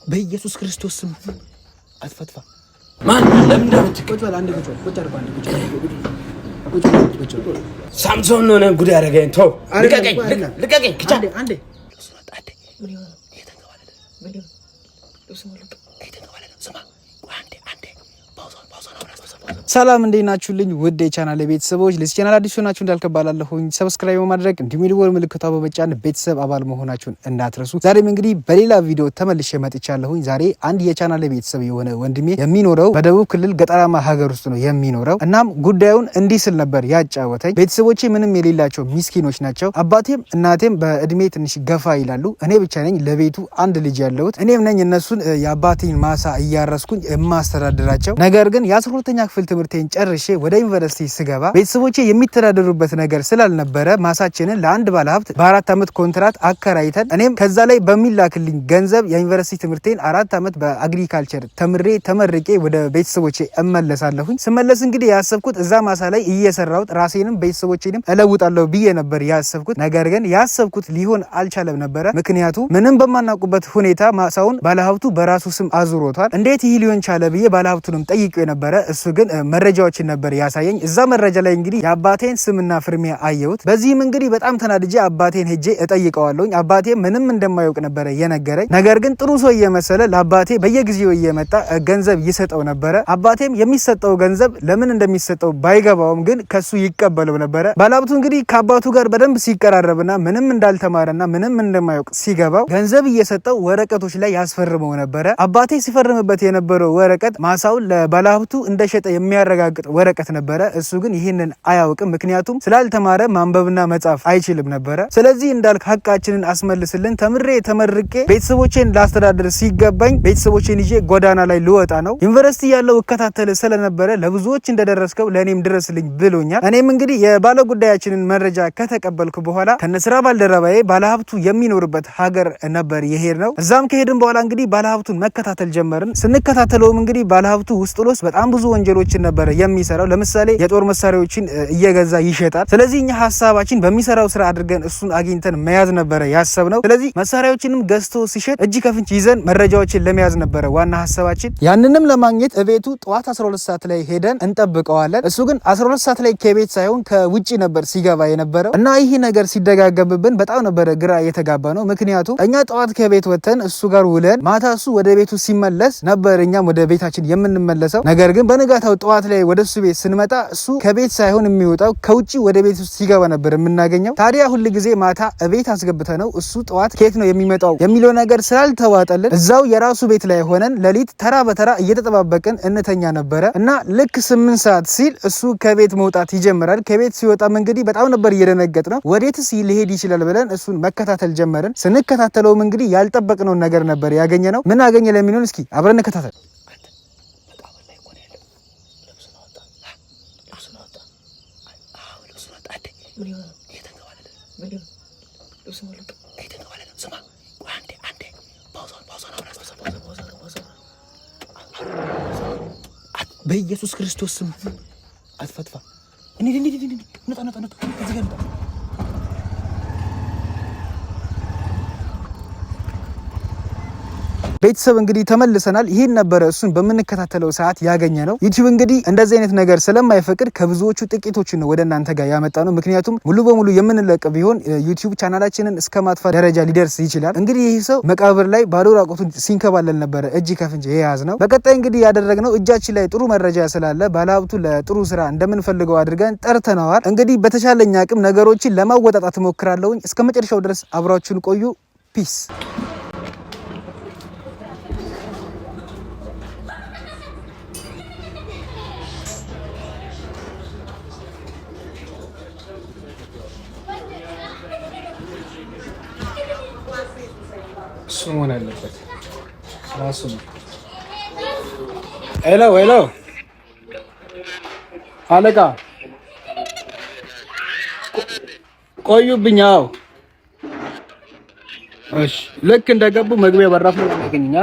በኢየሱስ ክርስቶስ ስም አትፈትፋ። ማን ለምን እንደምትቆጭ አንዴ ቁጭ ሳምሶን ነው ጉድ ያደረገኝ። ተው ልቀቀኝ። ክቻ አንዴ ሰላም እንዴት ናችሁልኝ? ውድ የቻናል ቤተሰቦች፣ ለዚህ ቻናል አዲስ ሆናችሁ እንዳልከባላለሁኝ ሰብስክራይብ በማድረግ እንዲሁም የደወል ምልክቷ በመጫን ቤተሰብ አባል መሆናችሁን እንዳትረሱ። ዛሬም እንግዲህ በሌላ ቪዲዮ ተመልሼ መጥቻለሁኝ። ዛሬ አንድ የቻናል ቤተሰብ የሆነ ወንድሜ የሚኖረው በደቡብ ክልል ገጠራማ ሀገር ውስጥ ነው የሚኖረው። እናም ጉዳዩን እንዲህ ስል ነበር ያጫወተኝ። ቤተሰቦቼ ምንም የሌላቸው ሚስኪኖች ናቸው። አባቴም እናቴም በእድሜ ትንሽ ገፋ ይላሉ። እኔ ብቻ ነኝ ለቤቱ አንድ ልጅ ያለሁት። እኔም ነኝ እነሱን የአባቴን ማሳ እያረስኩኝ የማስተዳድራቸው። ነገር ግን የ12ኛ ክፍል ትምህርቴን ጨርሼ ወደ ዩኒቨርሲቲ ስገባ ቤተሰቦቼ የሚተዳደሩበት ነገር ስላልነበረ ማሳችንን ለአንድ ባለሀብት በ4 ዓመት ኮንትራት አከራይተን እኔም ከዛ ላይ በሚላክልኝ ገንዘብ የዩኒቨርሲቲ ትምህርቴን 4 ዓመት በአግሪካልቸር ተመርቄ ወደ ቤተሰቦቼ እመለሳለሁኝ። ስመለስ እንግዲህ ያሰብኩት እዛ ማሳ ላይ እየሰራሁት ራሴንም ቤተሰቦቼንም እለውጣለሁ ብዬ ነበር ያሰብኩት። ነገር ግን ያሰብኩት ሊሆን አልቻለም ነበረ። ምክንያቱ ምንም በማናውቁበት ሁኔታ ማሳውን ባለሀብቱ በራሱ ስም አዙሮታል። እንዴት ይህ ሊሆን ቻለ ብዬ ባለሀብቱንም ጠይቄው ነበረ። እሱ ግን መረጃዎችን ነበር ያሳየኝ። እዛ መረጃ ላይ እንግዲህ የአባቴን ስምና ፍርሚያ አየሁት። በዚህም እንግዲህ በጣም ተናድጄ አባቴን ሄጄ እጠይቀዋለሁኝ። አባቴ ምንም እንደማያውቅ ነበረ የነገረኝ። ነገር ግን ጥሩ ሰው እየመሰለ ለአባቴ በየጊዜው እየመጣ ገንዘብ ይሰጠው ነበረ። አባቴም የሚሰጠው ገንዘብ ለምን እንደሚሰጠው ባይገባውም ግን ከሱ ይቀበለው ነበረ። ባለሀብቱ እንግዲህ ከአባቱ ጋር በደንብ ሲቀራረብና ምንም እንዳልተማረና ምንም እንደማያውቅ ሲገባው ገንዘብ እየሰጠው ወረቀቶች ላይ ያስፈርመው ነበረ። አባቴ ሲፈርምበት የነበረው ወረቀት ማሳውን ለባለሀብቱ እንደሸጠ የሚያረጋግጥ ወረቀት ነበረ። እሱ ግን ይህንን አያውቅም። ምክንያቱም ስላልተማረ ማንበብና መጻፍ አይችልም ነበረ። ስለዚህ እንዳልክ ሀቃችንን አስመልስልን፣ ተመርቄ ቤተሰቦቼን ላስተዳድር ሲገባኝ ቤተሰቦቼን ይዤ ጎዳና ላይ ልወጣ ነው። ዩኒቨርሲቲ ያለው እከታተል ስለነበረ ለብዙዎች እንደደረስከው ለእኔም ድረስልኝ ብሎኛል። እኔም እንግዲህ የባለ ጉዳያችንን መረጃ ከተቀበልኩ በኋላ ከነስራ ባልደረባዬ ባለሀብቱ የሚኖርበት ሀገር ነበር የሄድ ነው። እዛም ከሄድን በኋላ እንግዲህ ባለሀብቱን መከታተል ጀመርን። ስንከታተለውም እንግዲህ ባለሀብቱ ውስጥ ለውስጥ በጣም ብዙ ወንጀሎችን ነበረ የሚሰራው። ለምሳሌ የጦር መሳሪያዎችን እየገዛ ይሸጣል። ስለዚህ እኛ ሀሳባችን በሚሰራው ስራ አድርገን እሱን አግኝተን መያዝ ነበረ ያሰብነው። ስለዚህ መሳሪያዎችንም ገዝቶ ሲሸጥ እጅ ከፍንጅ ይዘን መረጃዎችን ለመያዝ ነበረ ዋና ሀሳባችን። ያንንም ለማግኘት እቤቱ ጠዋት 12 ሰዓት ላይ ሄደን እንጠብቀዋለን። እሱ ግን 12 ሰዓት ላይ ከቤት ሳይሆን ከውጪ ነበር ሲገባ የነበረው እና ይህ ነገር ሲደጋገብብን በጣም ነበረ ግራ የተጋባ ነው። ምክንያቱም እኛ ጠዋት ከቤት ወጥተን እሱ ጋር ውለን ማታ እሱ ወደ ቤቱ ሲመለስ ነበር እኛም ወደ ቤታችን የምንመለሰው። ነገር ግን በንጋታው ጠዋት ላይ ወደ እሱ ቤት ስንመጣ እሱ ከቤት ሳይሆን የሚወጣው ከውጪ ወደ ቤት ውስጥ ሲገባ ነበር የምናገኘው። ታዲያ ሁል ጊዜ ማታ ቤት አስገብተ ነው እሱ ጠዋት ከየት ነው የሚመጣው የሚለው ነገር ስላልተዋጠልን እዛው የራሱ ቤት ላይ ሆነን ሌሊት ተራ በተራ እየተጠባበቅን እንተኛ ነበረ እና ልክ 8 ሰዓት ሲል እሱ ከቤት መውጣት ይጀምራል። ከቤት ሲወጣም እንግዲህ በጣም ነበር እየደነገጥ ነው። ወዴትስ ሊሄድ ይችላል ብለን እሱን መከታተል ጀመርን። ስንከታተለውም እንግዲህ ያልጠበቅነውን ነገር ነበር ያገኘ ነው። ምን አገኘ ለሚሆን እስኪ አብረን እንከታተል። በኢየሱስ ክርስቶስ ስም አትፈትፋ። ቤተሰብ እንግዲህ ተመልሰናል። ይሄን ነበረ እሱን በምንከታተለው ሰዓት ያገኘ ነው። ዩቲዩብ እንግዲህ እንደዚህ አይነት ነገር ስለማይፈቅድ ከብዙዎቹ ጥቂቶችን ነው ወደ እናንተ ጋር ያመጣ ነው። ምክንያቱም ሙሉ በሙሉ የምንለቅ ቢሆን ዩቲዩብ ቻናላችንን እስከ ማጥፋት ደረጃ ሊደርስ ይችላል። እንግዲህ ይህ ሰው መቃብር ላይ ባዶ ራቁቱን ሲንከባለል ነበረ እጅ ከፍንጅ የያዝ ነው። በቀጣይ እንግዲህ ያደረግነው እጃችን ላይ ጥሩ መረጃ ስላለ ባለሀብቱ ለጥሩ ስራ እንደምንፈልገው አድርገን ጠርተነዋል። እንግዲህ በተሻለኛ አቅም ነገሮችን ለማወጣጣት ሞክራለሁኝ። እስከ መጨረሻው ድረስ አብራችሁን ቆዩ። ፒስ መሆን አለበት ራሱ ነው። ሄሎ አለቃ ቆዩብኝ። እሺ ልክ እንደገቡ መግቢያ በራፍ ነው ያገኘኛ።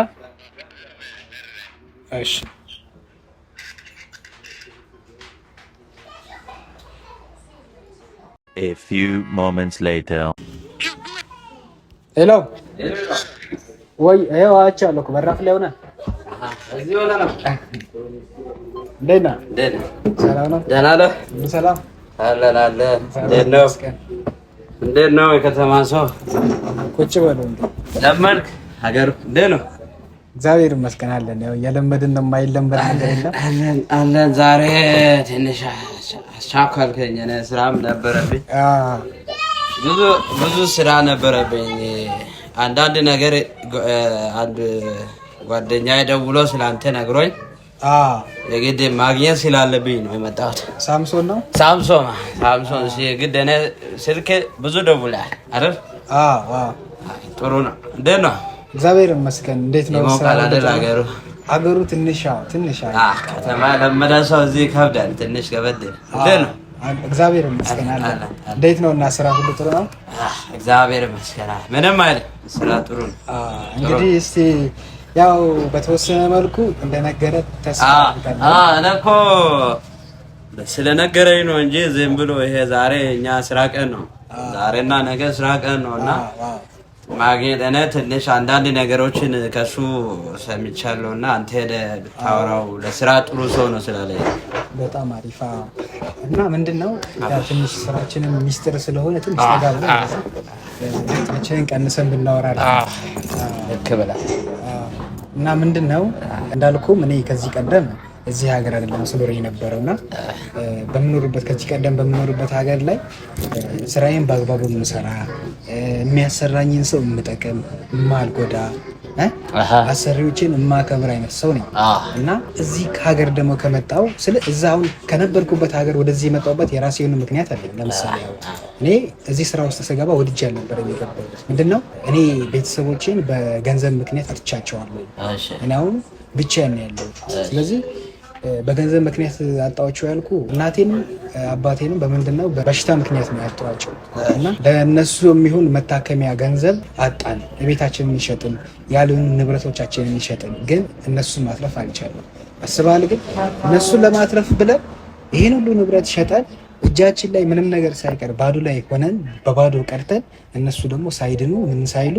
እሺ A few moments later. ሄሎ ወይ አይዋ አቻለሁ እኮ በራፍ ላይ ሆነ እዚህ ሆነ ነው። ደህና ሰላም ነው። ደህና ነህ? ሰላም አለ። እንዴት ነው የከተማ ሰው? ቁጭ በሉ እንዴ። ለመድክ? ሀገር እንዴት ነው? እግዚአብሔር ይመስገን አለን። ያው የለመድን ነው የማይለመድ ነገር የለም። አለን። ዛሬ ትንሽ አስቻኳልከኝ። እኔ ስራም ነበረብኝ። ብዙ ስራ ነበረብኝ። አንዳንድ ነገር አንድ ጓደኛዬ ደውሎ ስላንተ ነግሮኝ የግድ ማግኘት ስላለብኝ ነው የመጣሁት። ሳምሶን ነው? ሳምሶን የግድ እኔ ስልክ ብዙ ደውላል አይደል? ጥሩ ነው። እንዴት ነው? እግዚአብሔር ይመስገን። እንዴት ነው አገሩ? ትንሽ ከተማ ለመደ ሰው እዚህ ይከብዳል። ትንሽ ከበድ። እንዴት ነው? እግዚአብሔር ይመስገን አለ። እንዴት ነው እና ስራ ሁሉ ጥሩ ነው? እግዚአብሔር ይመስገን ምንም አይደል። ስራ ጥሩ ነው። እንግዲህ እስቲ ያው በተወሰነ መልኩ እንደነገረ ተስፋ እኔ እኮ ስለነገረኝ ነው እንጂ ዝም ብሎ ይሄ ዛሬ እኛ ስራ ቀን ነው፣ ዛሬና ነገ ስራ ቀን ነው እና ማግኘት እኔ ትንሽ አንዳንድ ነገሮችን ከሱ ሰምቻለሁ እና አንተ ሄደህ ብታወራው ለስራ ጥሩ ሰው ነው ስላለኝ በጣም አሪፋ እና ምንድነው ትንሽ ስራችንን ሚስጥር ስለሆነ ትንሽ ተጋብለ ታችንን ቀንሰን ብናወራ ልክ ብላ እና ምንድነው እንዳልኩም እኔ ከዚህ ቀደም እዚህ ሀገር አይደለም ስኖር የነበረውና ከዚህ ቀደም በምኖርበት ሀገር ላይ ስራዬን በአግባቡ የምሰራ የሚያሰራኝን ሰው የምጠቅም የማልጎዳ አሰሪዎችን የማከብር አይነት ሰው ነኝ እና እዚህ ሀገር ደግሞ ከመጣው እዛውን ከነበርኩበት ሀገር ወደዚህ የመጣሁበት የራሴ የሆነ ምክንያት አለኝ። ለምሳሌ እኔ እዚህ ስራ ውስጥ ስገባ ወድጄ አልነበረም የገባሁት። ምንድነው እኔ ቤተሰቦቼን በገንዘብ ምክንያት አጥቻቸዋለሁ። እኔ አሁን ብቻዬን ነው ያለሁት። ስለዚህ በገንዘብ ምክንያት አጣኋቸው ያልኩ እናቴንም አባቴንም በምንድነው በበሽታ ምክንያት ነው ያጣኋቸው እና ለእነሱ የሚሆን መታከሚያ ገንዘብ አጣን። የቤታችንን ይሸጥን ያሉን ንብረቶቻችንን ይሸጥን፣ ግን እነሱን ማትረፍ አልቻለም። አስባል ግን እነሱን ለማትረፍ ብለን ይህን ሁሉ ንብረት ሸጠን እጃችን ላይ ምንም ነገር ሳይቀር ባዶ ላይ ሆነን በባዶ ቀርተን እነሱ ደግሞ ሳይድኑ ምን ሳይሉ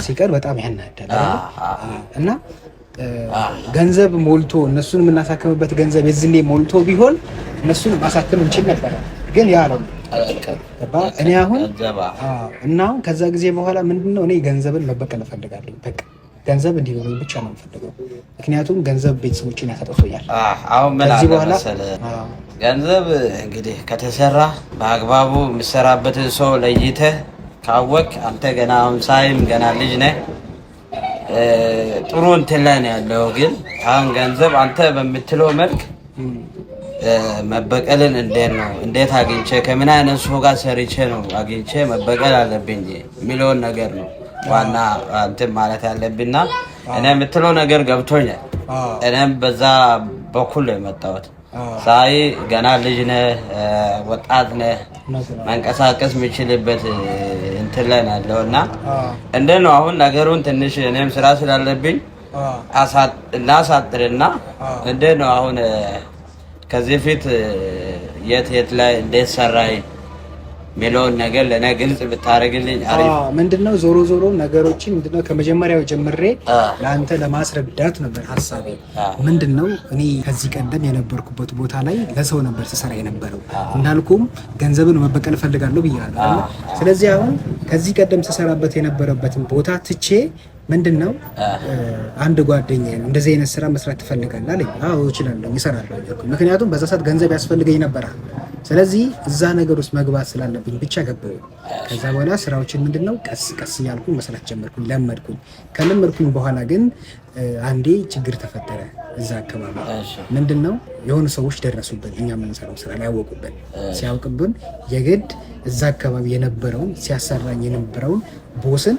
ሲቀር በጣም ያናዳል እና ገንዘብ ሞልቶ እነሱን የምናሳክምበት ገንዘብ የዝኔ ሞልቶ ቢሆን እነሱን ማሳክም እንችል ነበር። ግን ያ ነው እኔ አሁን እና አሁን ከዛ ጊዜ በኋላ ምንድነው እኔ ገንዘብን መበቀል እፈልጋለሁ። በቃ ገንዘብ እንዲኖረኝ ብቻ ነው የምፈልገው። ምክንያቱም ገንዘብ ቤተሰቦችን ያሳጥቶኛል። አሁን ምን አለ መሰለህ ገንዘብ እንግዲህ ከተሰራ በአግባቡ የምሰራበትን ሰው ለይተህ ካወቅ አንተ ገና አሁን ሳይም ገና ልጅ ነህ ጥሩ እንትን ላይ ነው ያለው። ግን አሁን ገንዘብ አንተ በምትለው መልክ መበቀልን እንዴት አግኝቼ ከምን አይነት ሰው ጋር ሰርቼ ነው አግኝቼ መበቀል አለብኝ የሚለውን ነገር ነው ዋና እንትን ማለት ያለብኝና እኔ የምትለው ነገር ገብቶኛል። እኔም በዛ በኩል ነው የመጣሁት። ሳይ ገና ልጅ ነህ፣ ወጣት ነህ፣ መንቀሳቀስ የምችልበት እንትን ላይ ነው ያለው እና እንዴት ነው አሁን ነገሩን ትንሽ እኔም ስራ ስላለብኝ እናሳጥርና እንዴት ነው አሁን ከዚህ ፊት የት ላይ እንዴት ሰራይ ሚለውን ነገር ለእኔ ግልጽ ብታደርግልኝ አሪፍ። ምንድነው ዞሮ ነገሮችን ምንድነው ከመጀመሪያው ጀምሬ ለአንተ ለማስረዳት ነበር ሀሳቤ። ምንድነው እኔ ከዚህ ቀደም የነበርኩበት ቦታ ላይ ለሰው ነበር ስሰራ የነበረው። እንዳልኩም ገንዘብን መበቀል ፈልጋለሁ ብያለሁ። ስለዚህ አሁን ከዚህ ቀደም ስሰራበት የነበረበትን ቦታ ትቼ ምንድነው አንድ ጓደኛዬ ነው እንደዚህ አይነት ስራ መስራት ትፈልጋለህ አለኝ። አዎ እችላለሁ እሰራለሁ። ምክንያቱም በዛ ሰዓት ገንዘብ ያስፈልገኝ ነበር። ስለዚህ እዛ ነገር ውስጥ መግባት ስላለብኝ ብቻ ገባሁ። ከዛ በኋላ ስራዎችን ምንድነው ቀስ ቀስ እያልኩኝ መስራት ጀመርኩኝ፣ ለመድኩኝ። ከለመድኩኝ በኋላ ግን አንዴ ችግር ተፈጠረ። እዛ አካባቢ ምንድነው የሆኑ ሰዎች ደረሱብን፣ እኛ የምንሰራው ስራ ላይ ያወቁብን። ሲያውቅብን የግድ እዛ አካባቢ የነበረውን ሲያሰራኝ የነበረውን ቦስን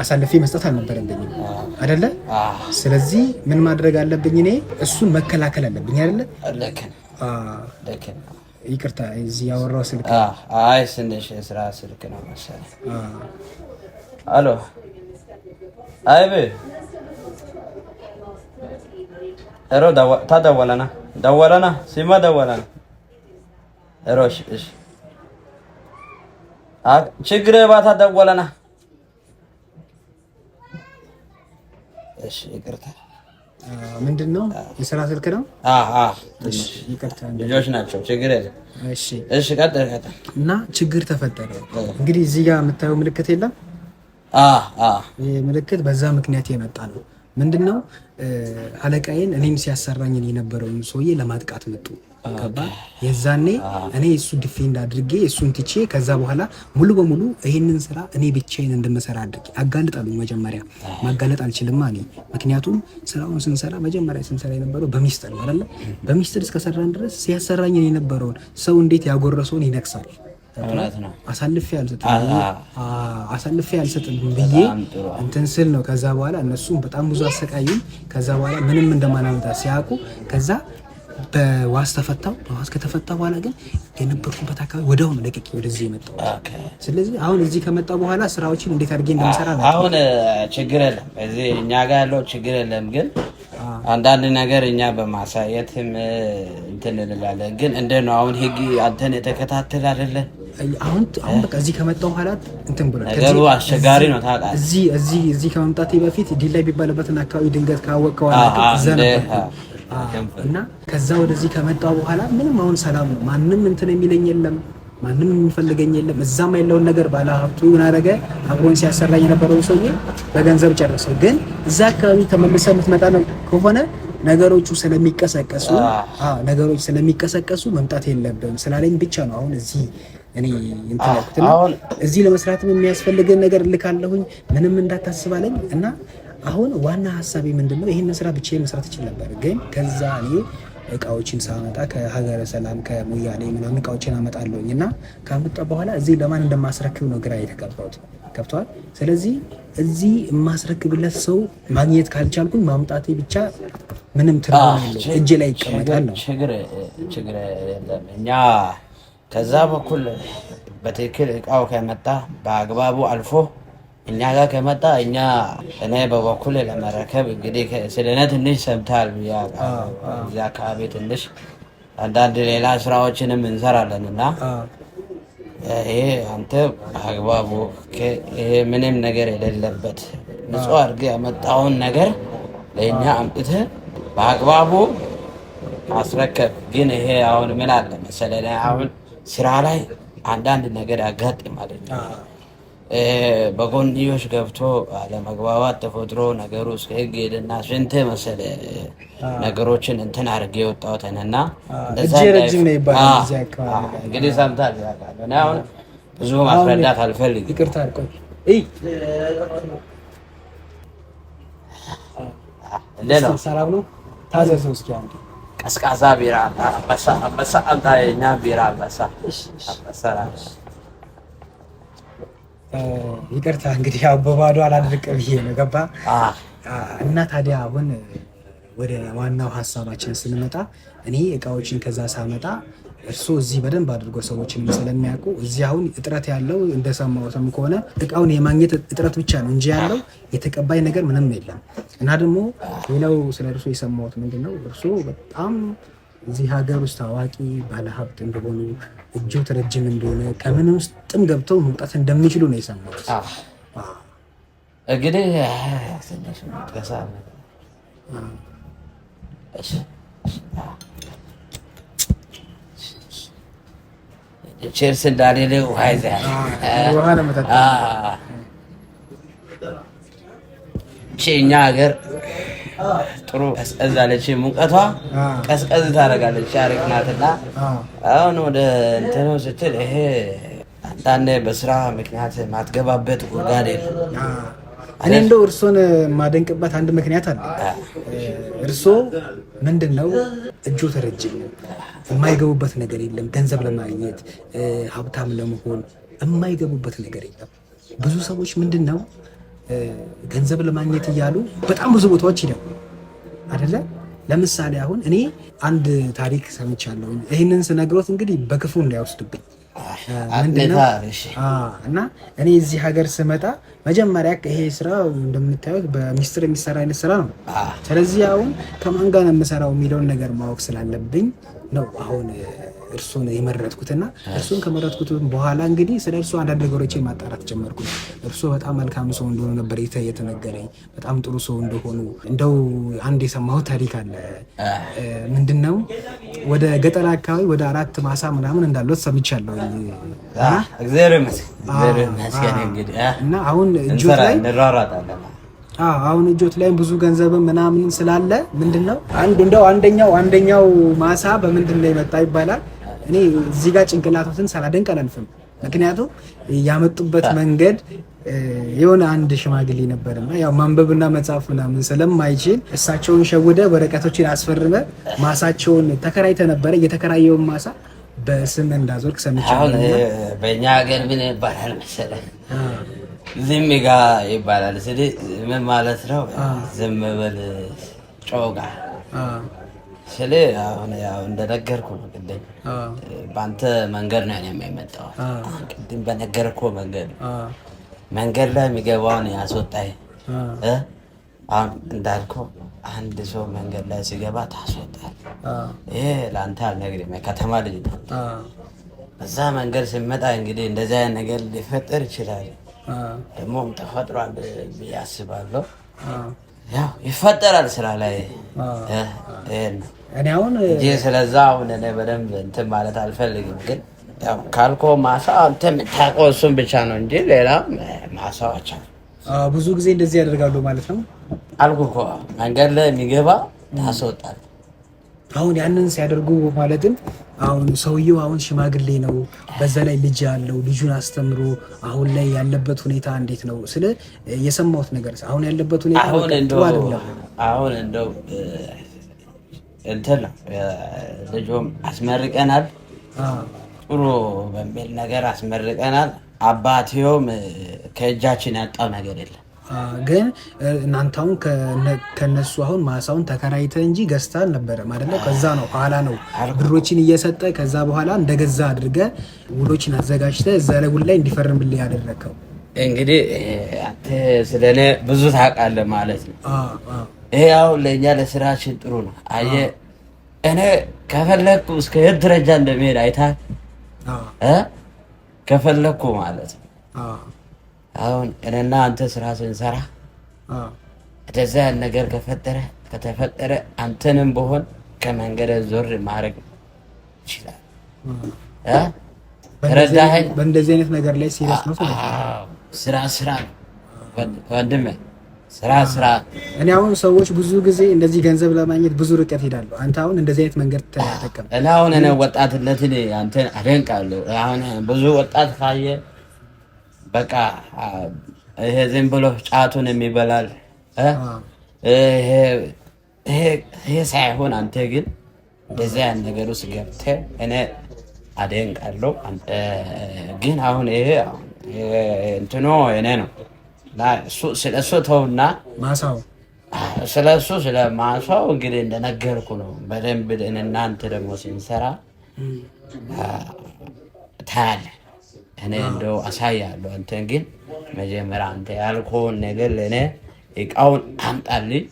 አሳልፌ መስጠት አልነበረብኝም አይደለ? ስለዚህ ምን ማድረግ አለብኝ? እኔ እሱን መከላከል አለብኝ አይደለ? ይቅርታ እዚህ ያወራው ስልክ አይ ስንሽ የስራ ስልክ ነው መሰለኝ። አሎ አይቤ እሮ ደወለና ሲማ ደወለና እሮሽ እሺ ችግር ባታ ደወለና እሺ ይቅርታ። ምንድነው የስራ ስልክ ነው? እሺ ይቅርታ፣ ልጆች ናቸው። ችግር የለም። እሺ ቀጥል። እና ችግር ተፈጠረ። እንግዲህ እዚህ ጋር የምታየው ምልክት የለም? ይህ ምልክት በዛ ምክንያት የመጣ ነው። ምንድነው አለቃዬን እኔም ሲያሰራኝ የነበረውን ሰውዬ ለማጥቃት መጡ። የዛኔ እኔ እሱ ዲፌንድ አድርጌ እሱን ትቼ ከዛ በኋላ ሙሉ በሙሉ ይሄንን ስራ እኔ ብቻዬን እንደምሰራ አድርጌ አጋልጣሉ። መጀመሪያ ማጋለጥ አልችልም እኔ፣ ምክንያቱም ስራውን ስንሰራ መጀመሪያ ስንሰራ የነበረው በሚስጥር ነው አይደል? በሚስጥር እስከሰራን ድረስ ሲያሰራኝ የነበረውን ሰው እንዴት ያጎረሰውን ይነክሳል። አሳልፌ አልሰጥም ብዬ እንትን ስል ነው። ከዛ በኋላ እነሱም በጣም ብዙ አሰቃዩኝ። ከዛ በኋላ ምንም እንደማላመጣ ሲያውቁ ከዛ በዋስ ተፈታው። በዋስ ከተፈታ በኋላ ግን የነበርኩበት አካባቢ ወዲያውኑ ለቅቄ ወደዚህ የመጣው። ስለዚህ አሁን እዚህ ከመጣ በኋላ ስራዎችን እንዴት አድርጌ እንደምሰራ ነው። አሁን ችግር የለም፣ እዚህ እኛ ጋር ያለው ችግር የለም። ግን አንዳንድ ነገር እኛ በማሳየትም እንትን እንላለን። ግን እንደ ነው አሁን ህግ አንተን የተከታተል አይደለ? አሁን በቃ እዚህ ከመጣው በኋላ እንትን ብሎ ነገሩ አስቸጋሪ ነው ታውቃለህ። እዚህ ከመምጣቴ በፊት ዲላይ ቢባልበትን አካባቢ ድንገት ካወቀው እና ከዛ ወደዚህ ከመጣው በኋላ ምንም አሁን ሰላም ነው። ማንም እንትን የሚለኝ የለም፣ ማንም የሚፈልገኝ የለም። እዛም ያለውን ነገር ባለሀብቱ ያደረገ አብሮን ሲያሰራኝ የነበረው ሰውዬ በገንዘብ ጨረሰው። ግን እዛ አካባቢ ተመልሰህ የምትመጣ ነው ከሆነ ነገሮቹ ስለሚቀሰቀሱ መምጣት የለብም ስላለኝ ብቻ ነው አሁን እዚህ እኔ እንትን እዚህ ለመስራትም የሚያስፈልገን ነገር ልካለሁኝ። ምንም እንዳታስባለኝ እና አሁን ዋና ሀሳቤ ምንድነው ይሄንን ስራ ብቻዬን መስራት ይችላል ነበር። ግን ከዛ እኔ እቃዎችን ሳመጣ ከሀገረ ሰላም ከሙያሌ ምናምን እቃዎችን አመጣለሁኝ እና ካመጣ በኋላ እዚህ ለማን እንደማስረክብ ነው ግራ የተጋባሁት። ገብቷል? ስለዚህ እዚህ የማስረክብለት ሰው ማግኘት ካልቻልኩኝ ማምጣቴ ብቻ ምንም ትርጉም የለውም፣ እጄ ላይ ይቀመጣል ነው። ችግር የለም። እኛ ከዛ በኩል በትክክል እቃው ከመጣ በአግባቡ አልፎ እኛ ጋር ከመጣ እኔ በበኩል ለመረከብ እንግዲህ ስለነ ትንሽ ሰምታል። እዚያ አካባቢ ትንሽ አንዳንድ ሌላ ስራዎችንም እንሰራለን እና ይሄ አንተ አግባቡ ይሄ ምንም ነገር የሌለበት ንጹህ አድርገህ ያመጣውን ነገር ለእኛ አምጥተህ በአግባቡ ማስረከብ። ግን ይሄ አሁን ምን አለ መሰለህ አሁን ስራ ላይ አንዳንድ ነገር ያጋጥማል። በጎንዮሽ ገብቶ አለመግባባት ተፈጥሮ ነገሩ እስከ ህግ ሄደና ስንት መሰለ ነገሮችን እንትን አድርጌ የወጣሁትና እንግዲህ ሰምታል። እኔ አሁን ብዙ ማስረዳት አልፈልግም። ይቅርታ አልቆይ እንደው ሰላም ነው። ታዘዘው እስኪ አንዴ ቀዝቃዛ ቢራ አንበሳ አንተ የኛ ቢራ አንበሳ ይቅርታ እንግዲህ ያው በባዶ አላድርቅ ብዬ ነው ገባ። እና ታዲያ አሁን ወደ ዋናው ሀሳባችን ስንመጣ እኔ እቃዎችን ከዛ ሳመጣ እርሶ እዚህ በደንብ አድርጎ ሰዎችን ስለሚያውቁ እዚህ አሁን እጥረት ያለው እንደሰማሁትም ከሆነ እቃውን የማግኘት እጥረት ብቻ ነው እንጂ ያለው የተቀባይ ነገር ምንም የለም። እና ደግሞ ሌላው ስለ እርሶ የሰማሁት ምንድነው እርሶ በጣም እዚህ ሀገር ውስጥ ታዋቂ ባለሀብት እንደሆኑ እጆት ረጅም እንደሆነ ከምን ውስጥም ገብተው መውጣት እንደሚችሉ ነው የሰማሁት። እንግዲህ ቼርስ እንዳሌለ ውሃ ይዘህ እኛ ሀገር ጥሩ ቀዝቀዝ አለች። ሙቀቷ ቀዝቀዝ ታደርጋለች። አሪፍ ናትና አሁን ወደ እንትኑ ስትል ይሄ አንዳንዴ በስራ ምክንያት ማትገባበት ጉድጓድ የለም። እኔ እንደው እርሶን የማደንቅበት አንድ ምክንያት አለ። እርሶ ምንድነው እጆት ረጅም ነው፣ የማይገቡበት ነገር የለም። ገንዘብ ለማግኘት ሀብታም ለመሆን የማይገቡበት ነገር የለም። ብዙ ሰዎች ምንድነው ገንዘብ ለማግኘት እያሉ በጣም ብዙ ቦታዎች ሄደው አይደለ? ለምሳሌ አሁን እኔ አንድ ታሪክ ሰምቻለሁ። ይህንን ስነግሮት እንግዲህ በክፉ እንዳይወስድብኝ እና እኔ እዚህ ሀገር ስመጣ መጀመሪያ ይሄ ስራ እንደምታዩት በሚስጥር የሚሰራ አይነት ስራ ነው። ስለዚህ አሁን ከማን ጋር ነው የምሰራው የሚለውን ነገር ማወቅ ስላለብኝ ነው አሁን እርሱን የመረጥኩትና እርሱን ከመረጥኩት በኋላ እንግዲህ ስለ እርሱ አንዳንድ ነገሮችን ማጣራት ጀመርኩ። እርሱ በጣም መልካም ሰው እንደሆነ ነበር የተነገረኝ፣ በጣም ጥሩ ሰው እንደሆኑ። እንደው አንድ የሰማሁት ታሪክ አለ። ምንድነው ወደ ገጠር አካባቢ ወደ 4 ማሳ ምናምን እንዳለው ሰምቻለሁ። እግዚአብሔር ይመስገን እንግዲህ እና አሁን እጆት ላይ አሁን እጆት ላይ ብዙ ገንዘብ ምናምን ስላለ ምንድነው አንደኛው ማሳ በምንድነው የመጣ ይባላል። እኔ እዚህ ጋር ጭንቅላቶትን ሳላደንቅ አላልፍም። ምክንያቱም ያመጡበት መንገድ የሆነ አንድ ሽማግሌ ነበርና ያው ማንበብና መጻፍ ምናምን ስለማይችል እሳቸውን ሸውደ ወረቀቶችን አስፈርመ ማሳቸውን ተከራይተ ነበረ። የተከራየውን ማሳ በስም እንዳዞርክ ሰምቻለሁ። በእኛ ሀገር ምን ይባላል መሰለህ? ዝም ጋ ይባላል። ስለዚህ ምን ማለት ነው? ዝም በል ጮጋ። ስለዚህ አሁን ያው እንደነገርኩ ነው። ቅድም በአንተ መንገድ ነው የሚመጣው። ቅድም በነገርኩ መንገድ ላይ የሚገባውን ያስወጣኝ። አሁን እንዳልከው አንድ ሰው መንገድ ላይ ሲገባ ታስወጣል። ይሄ ለአንተ አልነግርም፣ ከተማ ልጅ ነው። በዛ መንገድ ሲመጣ እንግዲህ እንደዚህ አይነት ነገር ሊፈጠር ይችላል። ደግሞም ተፈጥሯል ብዬ አስባለሁ። ያው ይፈጠራል ስራ ላይ እኔ አሁን ስለዛ አሁን እኔ በደንብ እንትን ማለት አልፈልግም። ግን ያው ካልኮ ማሳ አንተ የምታውቀው እሱን ብቻ ነው እንጂ ሌላ ማሳዎች ብዙ ጊዜ እንደዚህ ያደርጋሉ ማለት ነው። አልኩህ እኮ መንገድ ላይ የሚገባ ታስወጣል። አሁን ያንን ሲያደርጉ ማለትም አሁን ሰውየው አሁን ሽማግሌ ነው፣ በዛ ላይ ልጅ ያለው ልጁን አስተምሮ አሁን ላይ ያለበት ሁኔታ እንዴት ነው? ስለ የሰማሁት ነገር አሁን ያለበት ሁኔታ አሁን እንደው እንትን ነው ልጁም አስመርቀናል፣ ጥሩ በሚል ነገር አስመርቀናል። አባቴውም ከእጃችን ያጣው ነገር የለም። ግን እናንተ አሁን ከነሱ አሁን ማሳውን ተከራይተ እንጂ ገዝታ አልነበረም አይደለ? ከዛ ነው ኋላ ነው ብሮችን እየሰጠ ከዛ በኋላ እንደገዛ አድርገ ውሎችን አዘጋጅተ እዛ ላይ ውል ላይ እንዲፈርምልህ ያደረከው። እንግዲህ አንተ ስለኔ ብዙ ታውቃለህ ማለት ነው። ይሄ አሁን ለእኛ ለስራችን ጥሩ ነው። አየህ እኔ ከፈለኩ እስከ የት ደረጃ እንደሚሄድ አይተሃል። ከፈለኩ ማለት ነው። አሁን እኔና አንተ ስራ ስንሰራ እንደዛ ነገር ከተፈጠረ አንተንም በሆን ከመንገድ ዞር ማድረግ ይችላል። ተረዳኸኝ? በእንደዚህ አይነት ነገር ላይ ሲሪየስ ነው። ስራ ወንድሜ፣ ስራ። እኔ አሁን ሰዎች ብዙ ጊዜ እንደዚህ ገንዘብ ለማግኘት ብዙ ርቀት ሄዳሉ። አንተ አሁን እንደዚህ አይነት መንገድ ተጠቀም። እኔ አሁን ወጣትነትን አንተን አደንቃለሁ። አሁን ብዙ ወጣት ካየ በቃ ይሄ ዝም ብሎ ጫቱን የሚበላል ይሄ ሳይሆን አንተ ግን እንደዚህ አይነት ነገር ውስጥ ገብተህ እኔ አደንቃለሁ። ግን አሁን ይሄ እንትኖ እኔ ነው ስለሱ ተውና ማሳው ስለ ማሳው እንግዲህ እንደነገርኩ ነው። በደንብ እናንተ ደግሞ ስንሰራ ታያለህ። እኔ እንደው አሳያለሁ። አንተን ግን መጀመሪያ አንተ ያልከውን ነገር ለእኔ እቃውን አምጣልኝ።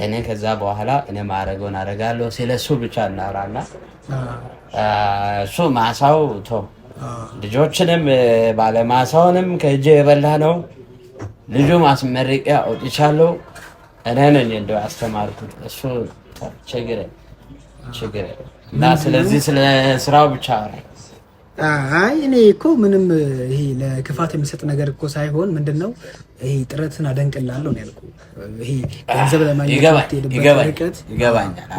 እኔ ከዛ በኋላ እኔ ማድረገውን አደርጋለሁ። ስለሱ ብቻ እናውራና እሱ ማሳው ተው። ልጆችንም ባለማሳውንም ከእጄ የበላ ነው። ልጁ ማስመረቂያ አውጥቻለሁ። እኔ ነኝ እንደው አስተማርኩት። እሱ ችግር እና ስለዚህ ስለ ስራው ብቻ አይ እኔ እኮ ምንም ይሄ ለክፋት የሚሰጥ ነገር እኮ ሳይሆን ምንድነው ይሄ ጥረትን አደንቅላለሁ ነው ያልኩ። ይሄ ገንዘብ ለማግኘት ይገባኛል።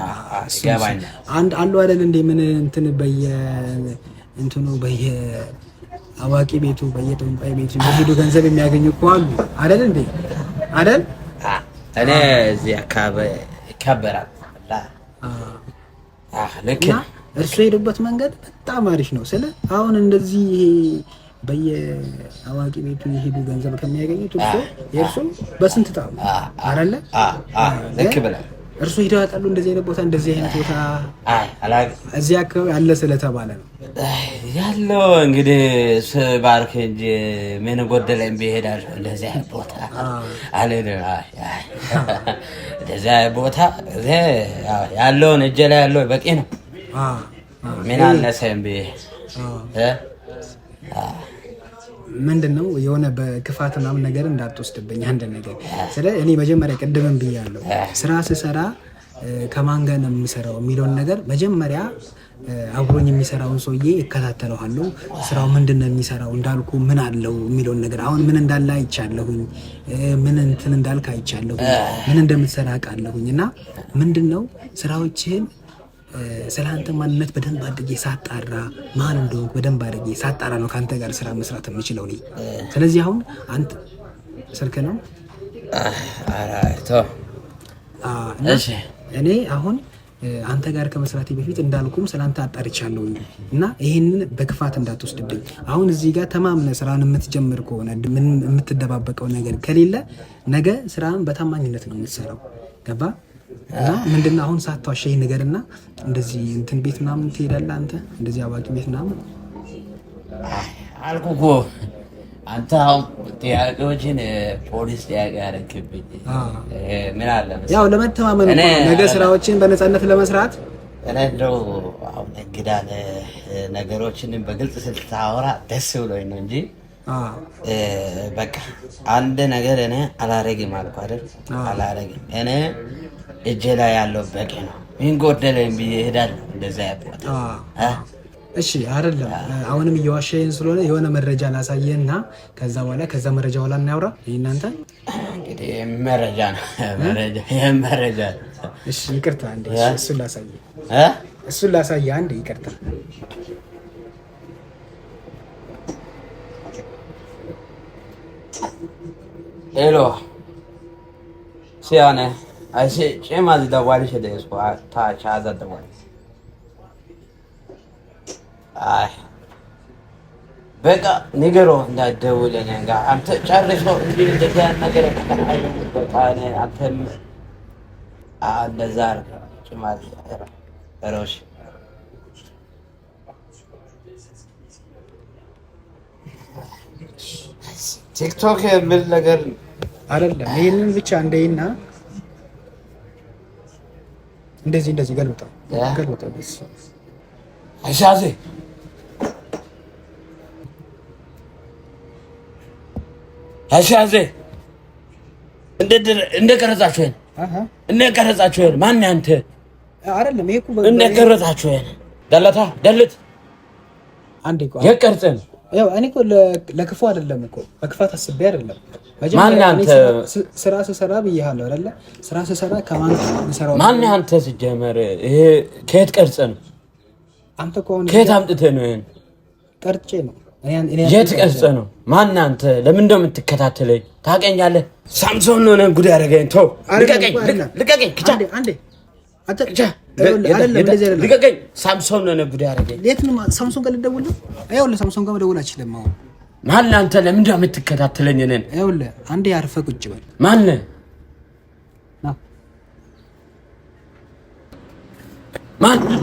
አንድ አሉ አይደል እንደ ምን እንትን በየ አዋቂ ቤቱ በየጠንቋይ ቤቱ በሄዱ ገንዘብ የሚያገኙ እኮ አሉ አይደል እንዴ? አይደል? እኔ እዚህ አካባቢ ይከበራል። ልክ እርሱ የሄዱበት መንገድ በጣም አሪፍ ነው። ስለ አሁን እንደዚህ ይሄ በየአዋቂ ቤቱ የሄዱ ገንዘብ ከሚያገኙት እርሱ በስንት ጣም አይደለ? ልክ ብለህ እርሱ ሄደው ያውቃሉ እንደዚህ አይነት ቦታ እንደዚህ አይነት ቦታ እዚህ አካባቢ አለ ስለተባለ ነው ያለው። እንግዲህ ባርክ እንጂ ምን ጎደለኝ ብሄዳል እንደዚህ አይነት ቦታ አለ እንደዚህ አይነት ቦታ ያለውን እጄ ላይ ያለው በቂ ነው። ምን አነሰም ምንድነው የሆነ በክፋት ምናምን ነገር እንዳትወስድብኝ አንድ ነገር ስለ እኔ መጀመሪያ ቅድምም ብያለሁ ስራ ስሰራ ከማን ጋር ነው የምሰራው የሚለውን ነገር መጀመሪያ አብሮኝ የሚሰራውን ሰውዬ እከታተለዋለሁ ስራው ምንድነው የሚሰራው እንዳልኩ ምን አለው የሚለውን ነገር አሁን ምን እንዳለ አይቻለሁኝ ምን እንትን እንዳልክ አይቻለሁ ምን እንደምትሰራ አውቃለሁኝ እና ምንድነው ስራዎችህን ስላንተ ማንነት በደንብ አድርጌ ሳጣራ ማን እንደሆንክ በደንብ አድርጌ ሳጣራ ነው ካንተ ጋር ስራ መስራት የምችለው እኔ ስለዚህ አሁን አንተ ስልክ ነው አራይቶ እሺ እኔ አሁን አንተ ጋር ከመስራቴ በፊት እንዳልኩም ስላንተ አጣርቻለሁ እና ይሄንን በክፋት እንዳትወስድብኝ አሁን እዚህ ጋር ተማምነ ስራን የምትጀምር ከሆነ ምን የምትደባበቀው ነገር ከሌለ ነገ ስራን በታማኝነት ነው የምትሰራው ገባ እና ምንድነው አሁን ሳትዋሸኝ ነገርና እንደዚህ እንትን ቤት ምናምን ትሄዳለህ አንተ እንደዚህ አዋቂ ቤት ምናምን አልኩ እኮ አንተ አሁን ጥያቄዎችን ፖሊስ ጥያቄ ያደረግብኝ ምን አለ መሰለህ ያው ለመተማመን ነው ነገ ስራዎችን በነፃነት ለመስራት እኔ እንደው አሁን እንግዳ ነገሮችን በግልጽ ስታወራ ደስ ብሎኝ ነው እንጂ በቃ አንድ ነገር እኔ አላረግም አልኩ አይደል አላረግም እኔ እጄ ላይ ያለው በቂ ነው ምን ጎደለኝ ብዬ እሄዳለሁ እንደዛ ያጣ እሺ አይደለም አሁንም እየዋሸኝ ስለሆነ የሆነ መረጃ ላሳየና ከዛ መረጃ በኋላ እናውራ እናንተ እንግዲህ መረጃ እሺ ይቅርታ አንዴ እሱን ላሳየ አንዴ ይቅርታ ሄሎ ሲያነ አይሴ ጨማዝ ደዋልሽ ደስኩ ታቻ አዘደዋል አይ በቃ ንገሮ እንዳትደውለኝ ጋር አንተ ጨርሶ እንዴ እንደዛ ነገር አይደለም አንተም እንደዛ ጨማዝ ሮሽ ቲክቶክ ምን ነገር አይደለም ይሄንን ብቻ እንደይና እንደዚህ ገልብጣው አይሻዜ እንደ ቀረጻችሁ ማን አንተ አይደለም ይሄ እኮ እንደ ቀረጻችሁ ደልት አንዴ እኮ የቀርጽን ያው እኔ እኮ ለክፉ አይደለም እኮ በክፋት አስቤ አይደለም ማን አንተ ስራ ስሰራ ብዬሃለሁ አይደለ ስራ ስሰራ ከማን ሰራው ማን አንተ ሲጀመር ይሄ ከየት ቀርጽ ነው አንተ እኮ ከየት አምጥተህ ነው ይሄን ቀርጬ ነው እኔ የት ቀርጽ ነው ማን አንተ ለምን እንደምትከታተለኝ ታውቀኛለህ ሳምሶን ነው ጉድ ያደረገኝ ተው ልቀቀኝ አንዴ ልቀቀኝ ሳምሶን ነው ጉድ ያደረገኝ ለየትም ሳምሶን ጋር ልደውል አይውልህ ሳምሶን ጋር መደወል አልችልም አሁን ማን አንተ ለምን እንደምትከታተለኝ እኔን አይውልህ አንዴ አርፈህ ቁጭ በል ማን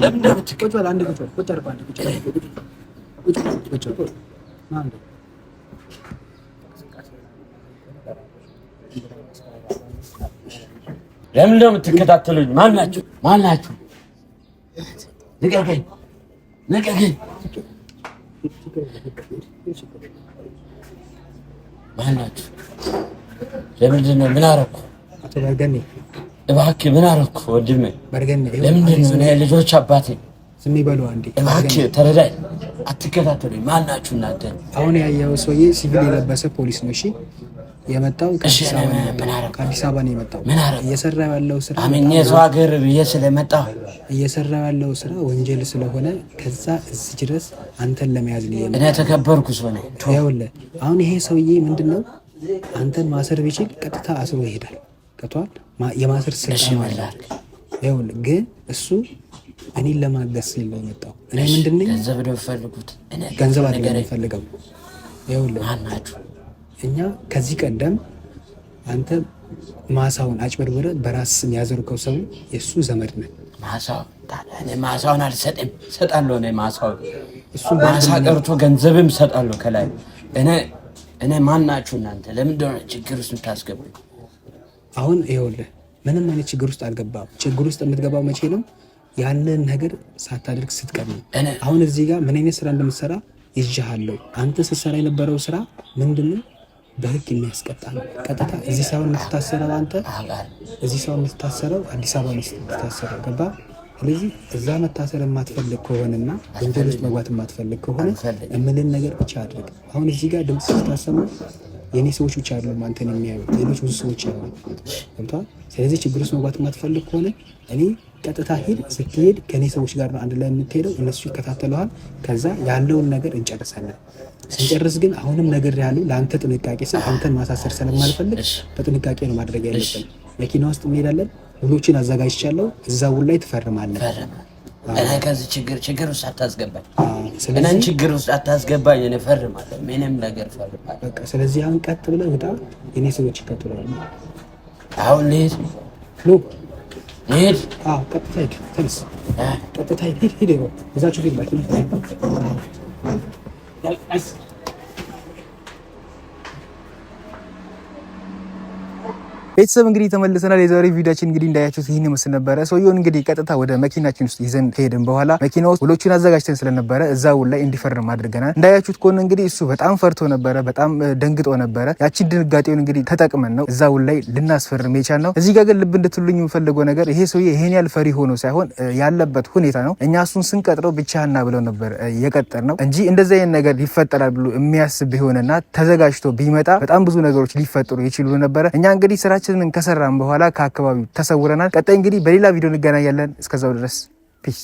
ለምን እንደምትከታተለኝ በል አንዴ ቁጭ አርፈህ አንዴ ቁጭ ማን ለምን እንደምትከታተሉኝ ማን ናችሁ ልቀቀኝ ማን ናችሁ ለምንድን ነው ምን አደረኩ አቶ በርገኔ እባክህ ምን አደረኩ ወንድሜ በርገኔ ለምንድን ነው እኔ ልጆች አባቴ ዝም ይበሉ አንዴ እባክህ ተረዳኝ አትከታተሉኝ ማን ናችሁ እናንተ አሁን ያየው ሰውዬ ሲቪል የለበሰ ፖሊስ ነው እሺ የመጣው ከአዲስ አበባ ነው የመጣው እየሰራ ያለው ስራ አሜን የሰው ሀገር ብዬ ስለመጣሁ እየሰራ ያለው ስራ ወንጀል ስለሆነ ከዛ እዚህ ድረስ አንተን ለመያዝ ነው እኔ ተከበርኩ ሰው ነኝ ይኸውልህ አሁን ይሄ ሰውዬ ምንድነው አንተን ማሰር ቢችል ቀጥታ አስሮ ይሄዳል ቀጥቷል የማሰር ስልጣን አለው ይኸውልህ ግን እሱ እኔን ለማገዝ ሲል ነው የመጣው እኔ ምንድነኝ ገንዘብ ነው የምፈልጉት ገንዘብ አይደለም የምፈልገው ይኸውልህ ማናችሁ እኛ ከዚህ ቀደም አንተ ማሳውን አጭበርብረ በራስ ስም ያዘርከው ሰው የሱ ዘመድ ነህ ማሳውን አልሰጥም ሰጣለሁ እኔ ማሳውን እሱ ማሳ ቀርቶ ገንዘብም ሰጣለሁ ከላይ እኔ ማን ናችሁ እናንተ ለምን እንደሆነ ችግር ውስጥ የምታስገቡኝ አሁን ይኸውልህ ምንም አይነት ችግር ውስጥ አልገባም ችግር ውስጥ የምትገባው መቼ ነው ያለን ነገር ሳታደርግ ስትቀር ነው። አሁን እዚህ ጋር ምን አይነት ስራ እንደምትሰራ ይዣሃለሁ። አንተ ስትሰራ የነበረው ስራ ምንድነው? በህግ የሚያስቀጣ ነው። ቀጥታ እዚህ ሳይሆን የምትታሰረው አንተ እዚህ ሳይሆን የምትታሰረው አዲስ አበባ ነው የምትታሰረው። ገባ? ስለዚህ እዛ መታሰር የማትፈልግ ከሆነና ወንጀል ውስጥ መግባት የማትፈልግ ከሆነ የምልን ነገር ብቻ አድርግ። አሁን እዚህ ጋር ድምጽ ስታሰማ የኔ ሰዎች ብቻ አይደሉም አንተን የሚያዩ ሌሎች ብዙ ሰዎች አሉ። ገብቶሃል? ስለዚህ ችግር ውስጥ መግባት የማትፈልግ ከሆነ እኔ ቀጥታ ሄድ ስትሄድ ከኔ ሰዎች ጋር ነው አንድ ላይ የምትሄደው። እነሱ ይከታተሉሃል። ከዛ ያለውን ነገር እንጨርሳለን። ስንጨርስ ግን አሁንም ነገር ያለው ለአንተ ጥንቃቄ ስል አንተን ማሳሰር ስለማልፈልግ በጥንቃቄ ነው ማድረግ ያለብን። መኪና ውስጥ እንሄዳለን። ውሎችን አዘጋጅቻለሁ። እዛ ውል ላይ ትፈርማለህ። እኔ ከዚህ ችግር ውስጥ አታስገባኝ። እኔን ችግር ውስጥ አታስገባኝ። እኔ እፈርማለሁ። ምንም ነገር እፈርማለሁ። በቃ ስለዚህ አሁን ቀጥ ብለህ ውጣ። የኔ ሰዎች ይከተላሉ። አሁን ልሂድ ልሂድ። ቀጥታ ሂድ። ተነስ። ቀጥታ ሂድ። እዛችሁ ፊት ላይ ቤተሰብ እንግዲህ ተመልሰናል። የዛሬ ቪዲዮችን እንግዲህ እንዳያችሁት ይህን መስል ነበረ። ሰውየውን እንግዲህ ቀጥታ ወደ መኪናችን ውስጥ ይዘን ከሄድን በኋላ መኪና ውስጥ ውሎችን አዘጋጅተን ስለነበረ እዛ ውል ላይ እንዲፈርም አድርገናል። እንዳያችሁት ከሆነ እንግዲህ እሱ በጣም ፈርቶ ነበረ፣ በጣም ደንግጦ ነበረ። ያቺን ድንጋጤውን እንግዲህ ተጠቅመን ነው እዛ ውል ላይ ልናስፈርም የቻልነው። እዚህ ጋር ግን ልብ እንድትሉኝ የምፈልገው ነገር ይሄ ሰውዬ ይሄን ያህል ፈሪ ሆኖ ሳይሆን ያለበት ሁኔታ ነው። እኛ እሱን ስንቀጥረው ብቻህና ብለው ነበር የቀጠር ነው እንጂ እንደዚህ አይነት ነገር ይፈጠራል ብሎ የሚያስብ ቢሆንና ተዘጋጅቶ ቢመጣ በጣም ብዙ ነገሮች ሊፈጠሩ ይችሉ ነበረ። እኛ እንግዲህ ስራችንን ከሰራን በኋላ ከአካባቢው ተሰውረናል። ቀጣይ እንግዲህ በሌላ ቪዲዮ እንገናኛለን። እስከዛው ድረስ ፒስ።